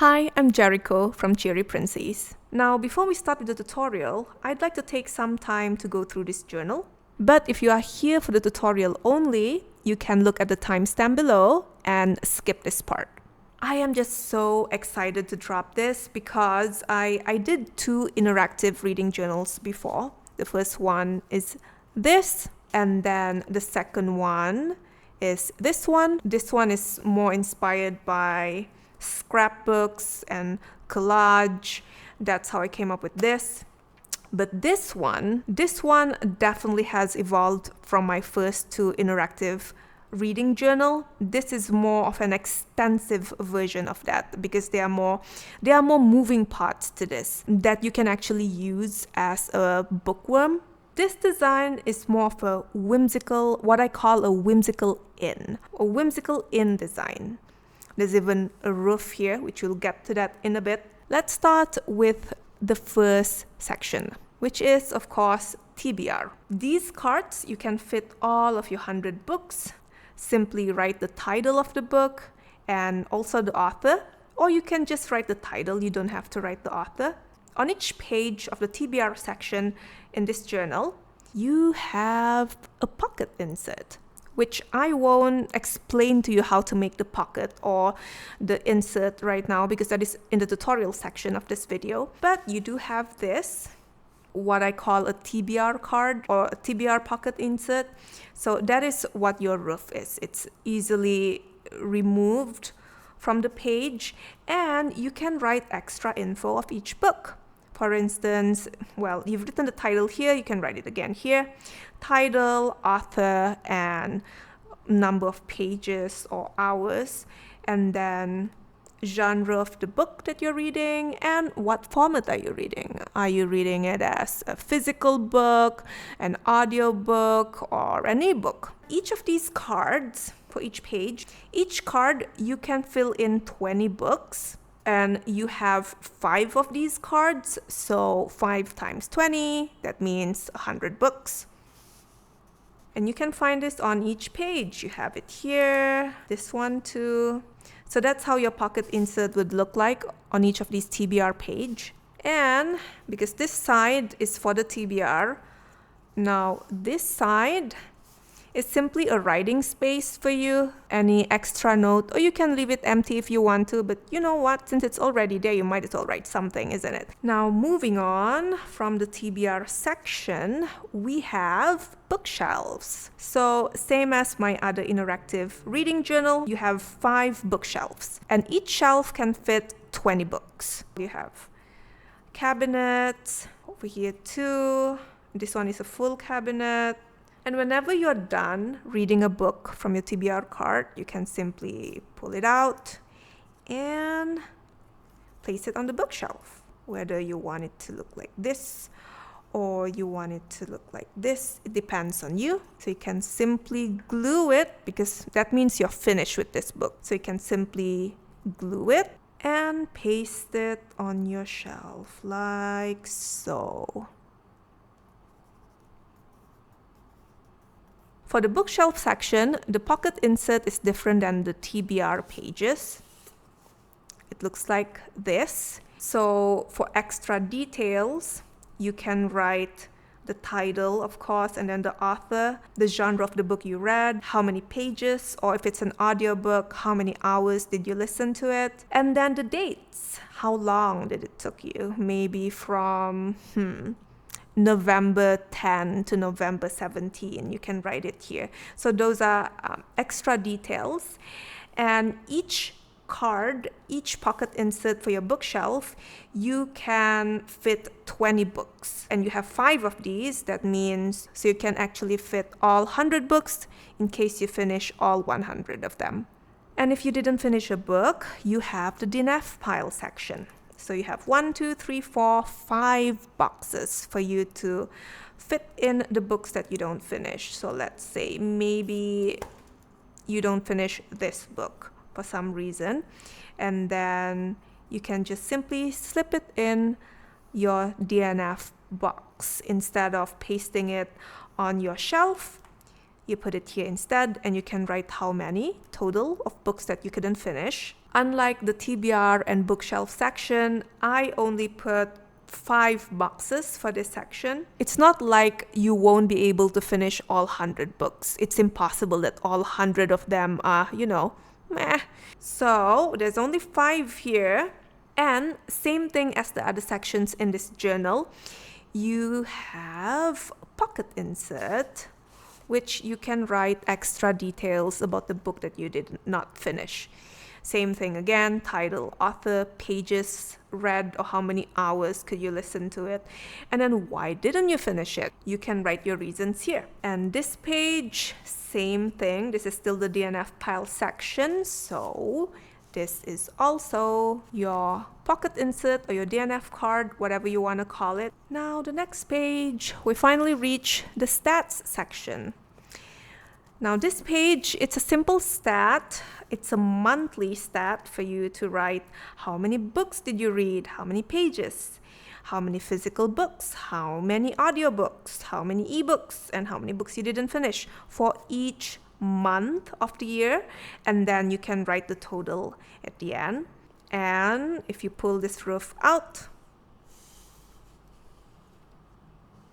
Hi, I'm Jericho from Cherry Princess. Now, before we start with the tutorial, I'd like to take some time to go through this journal. But if you are here for the tutorial only, you can look at the timestamp below and skip this part. I am just so excited to drop this because I did 2 interactive reading journals before. The first one is this, and then the second one is this one. This one is more inspired by scrapbooks and collage. That's how I came up with this. But this one definitely has evolved from my first 2 interactive reading journal. This is more of an extensive version of that because there are more moving parts to this that you can actually use as a bookworm. This design is more of a whimsical, what I call a whimsical inn design. There's even a roof here, which we'll get to that in a bit. Let's start with the first section, which is, of course, TBR. These cards, you can fit all of your 100 books. Simply write the title of the book and also the author, or you can just write the title. You don't have to write the author. On each page of the TBR section in this journal, you have a pocket insert, which I won't explain to you how to make the pocket or the insert right now because that is in the tutorial section of this video. But you do have this, what I call a TBR card or a TBR pocket insert. So that is what your roof is. It's easily removed from the page and you can write extra info of each book. For instance, well, you've written the title here, you can write it again here. Title, author, and number of pages or hours, and then genre of the book that you're reading and what format are you reading. Are you reading it as a physical book, an audio book, or an ebook? Each of these cards, for each page, each card you can fill in 20 books. And you have 5 of these cards, so 5 times 20, that means 100 books. And you can find this on each page. You have it here, this one too. So that's how your pocket insert would look like on each of these TBR page. And because this side is for the TBR, now this side is simply a writing space for you, any extra note, or you can leave it empty if you want to, but you know what, since it's already there, you might as well write something, isn't it? Now, moving on from the TBR section, we have bookshelves. So, same as my other interactive reading journal, you have 5 bookshelves, and each shelf can fit 20 books. You have cabinets, over here too, this one is a full cabinet. And whenever you're done reading a book from your TBR card, you can simply pull it out and place it on the bookshelf. Whether you want it to look like this or you want it to look like this, it depends on you. So you can simply glue it because that means you're finished with this book. So you can simply glue it and paste it on your shelf like so. For the bookshelf section, the pocket insert is different than the TBR pages. It looks like this. So for extra details, you can write the title, of course, and then the author, the genre of the book you read, how many pages, or if it's an audiobook, how many hours did you listen to it, and then the dates. How long did it took you? Maybe from November 10 to November 17. You can write it here. So those are extra details. And each card, each pocket insert for your bookshelf, you can fit 20 books. And you have 5 of these. That means, so you can actually fit all 100 books in case you finish all 100 of them. And if you didn't finish a book, you have the DNF pile section. So you have 1, 2, 3, 4, 5 boxes for you to fit in the books that you don't finish. So let's say maybe you don't finish this book for some reason, and then you can just simply slip it in your DNF box instead of pasting it on your shelf. You put it here instead, and you can write how many total of books that you couldn't finish. Unlike the TBR and bookshelf section, I only put 5 boxes for this section. It's not like you won't be able to finish all 100 books. It's impossible that all 100 of them are, meh. So there's only 5 here. And same thing as the other sections in this journal, you have pocket insert, which you can write extra details about the book that you did not finish. Same thing again, title, author, pages read, or how many hours could you listen to it. And then why didn't you finish it? You can write your reasons here. And this page, same thing. This is still the DNF pile section. So this is also your pocket insert or your DNF card, whatever you want to call it. Now the next page, we finally reach the stats section. Now this page, it's a simple stat. It's a monthly stat for you to write how many books did you read, how many pages, how many physical books, how many audiobooks, how many ebooks, and how many books you didn't finish for each month of the year. And then you can write the total at the end. And if you pull this roof out,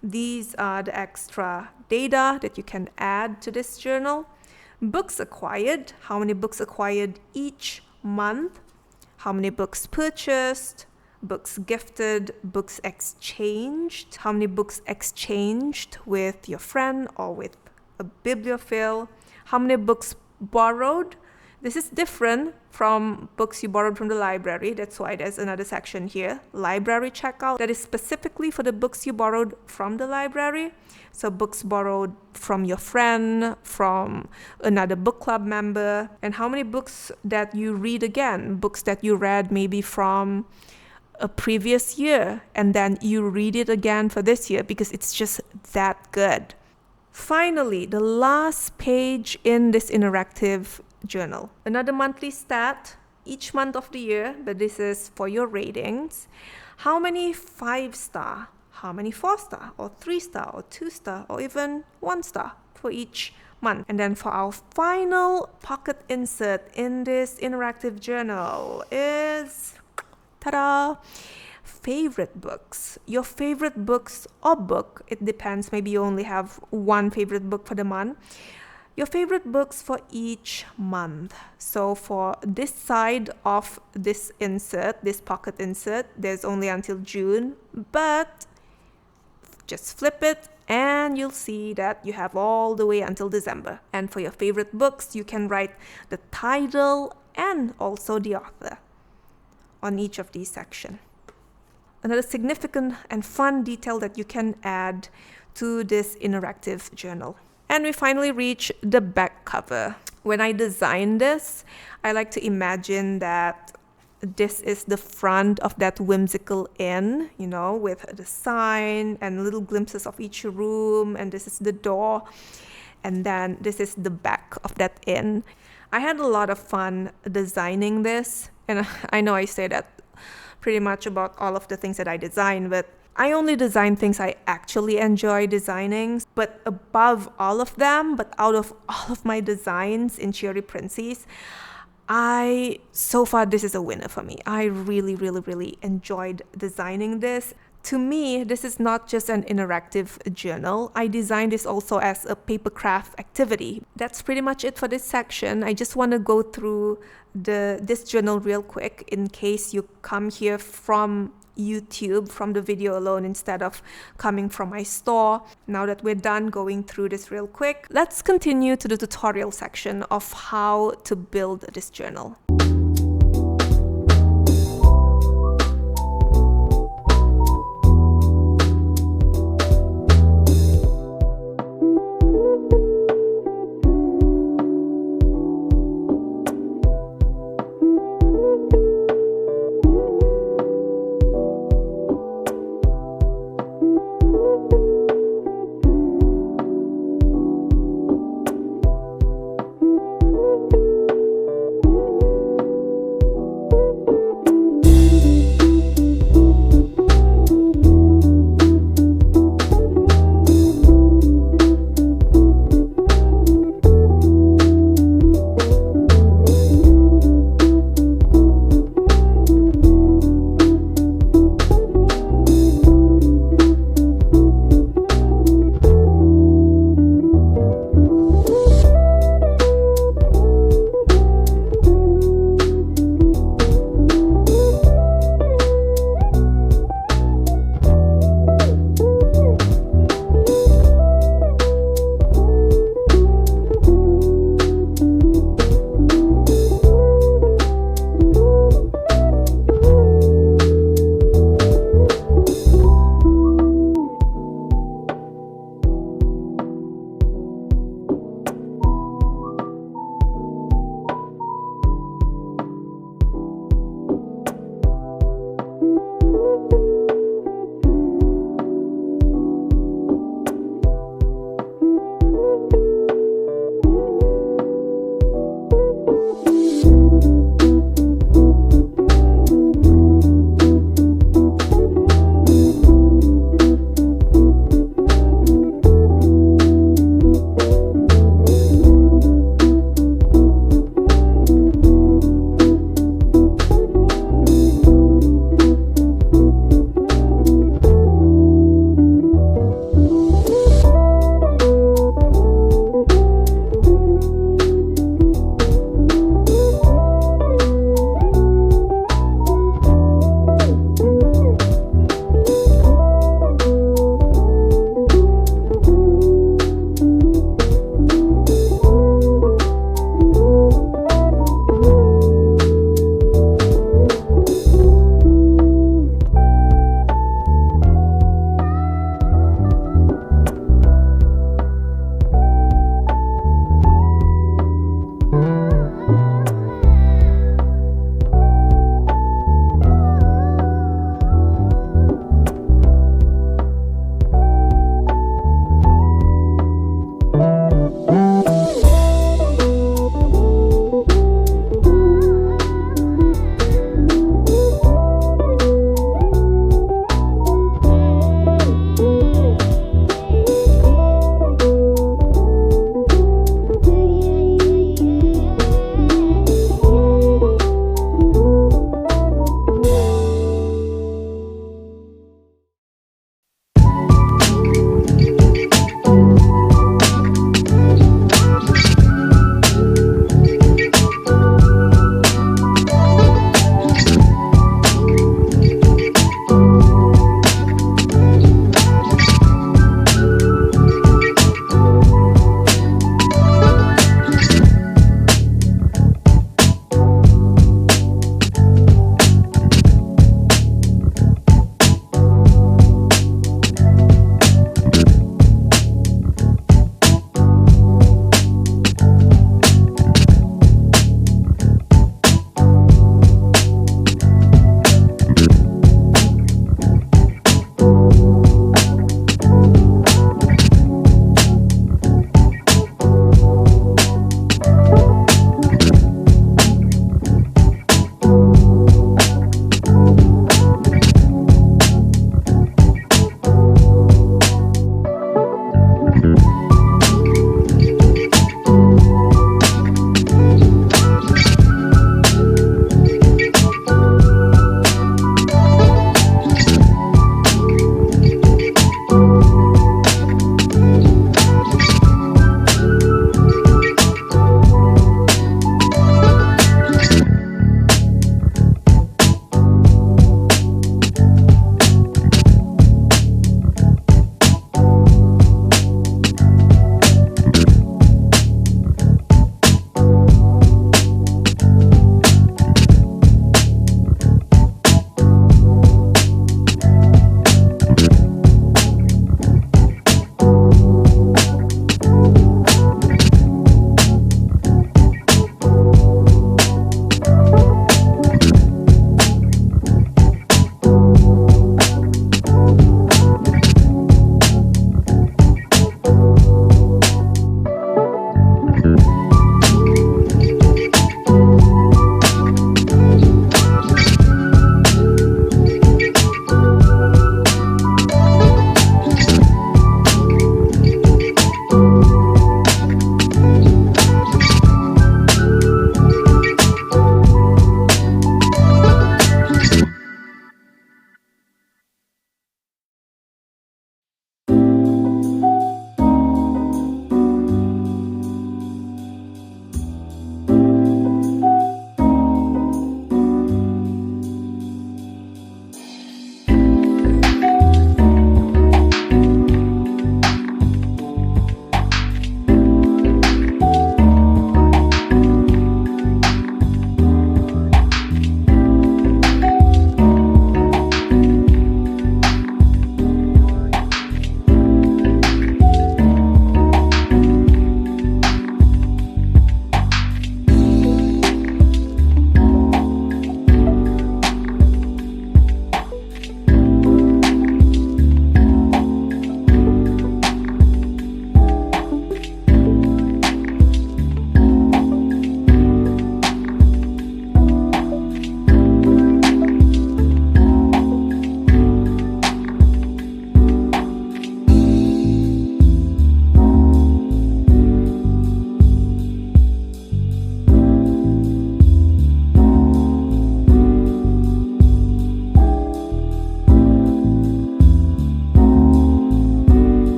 these are the extra data that you can add to this journal. Books acquired, how many books acquired each month, how many books purchased, books gifted, books exchanged, how many books exchanged with your friend or with a bibliophile, how many books borrowed. This is different from books you borrowed from the library. That's why there's another section here, library checkout, that is specifically for the books you borrowed from the library. So books borrowed from your friend, from another book club member, and how many books that you read again, books that you read maybe from a previous year, and then you read it again for this year because it's just that good. Finally, the last page in this interactive journal. Another monthly stat, each month of the year, but this is for your ratings. How many 5-star, how many 4-star, or 3-star, or 2-star, or even 1-star for each month. And then for our final pocket insert in this interactive journal is, ta-da, favorite books. Your favorite books or book, it depends, maybe you only have one favorite book for the month. Your favorite books for each month. So for this side of this insert, this pocket insert, there's only until June, but just flip it and you'll see that you have all the way until December. And for your favorite books, you can write the title and also the author on each of these sections. Another significant and fun detail that you can add to this interactive journal. And we finally reach the back cover. When I designed this, I like to imagine that this is the front of that whimsical inn, with the sign and little glimpses of each room, and this is the door, and then this is the back of that inn. I had a lot of fun designing this, and I know I say that pretty much about all of the things that I design, but I only design things I actually enjoy designing. But above all of them, but out of all of my designs in Cherry Princess, so far this is a winner for me. I really, really, really enjoyed designing this. To me, this is not just an interactive journal. I designed this also as a paper craft activity. That's pretty much it for this section. I just want to go through this journal real quick in case you come here from YouTube, from the video alone, instead of coming from my store. Now that we're done going through this real quick, let's continue to the tutorial section of how to build this journal.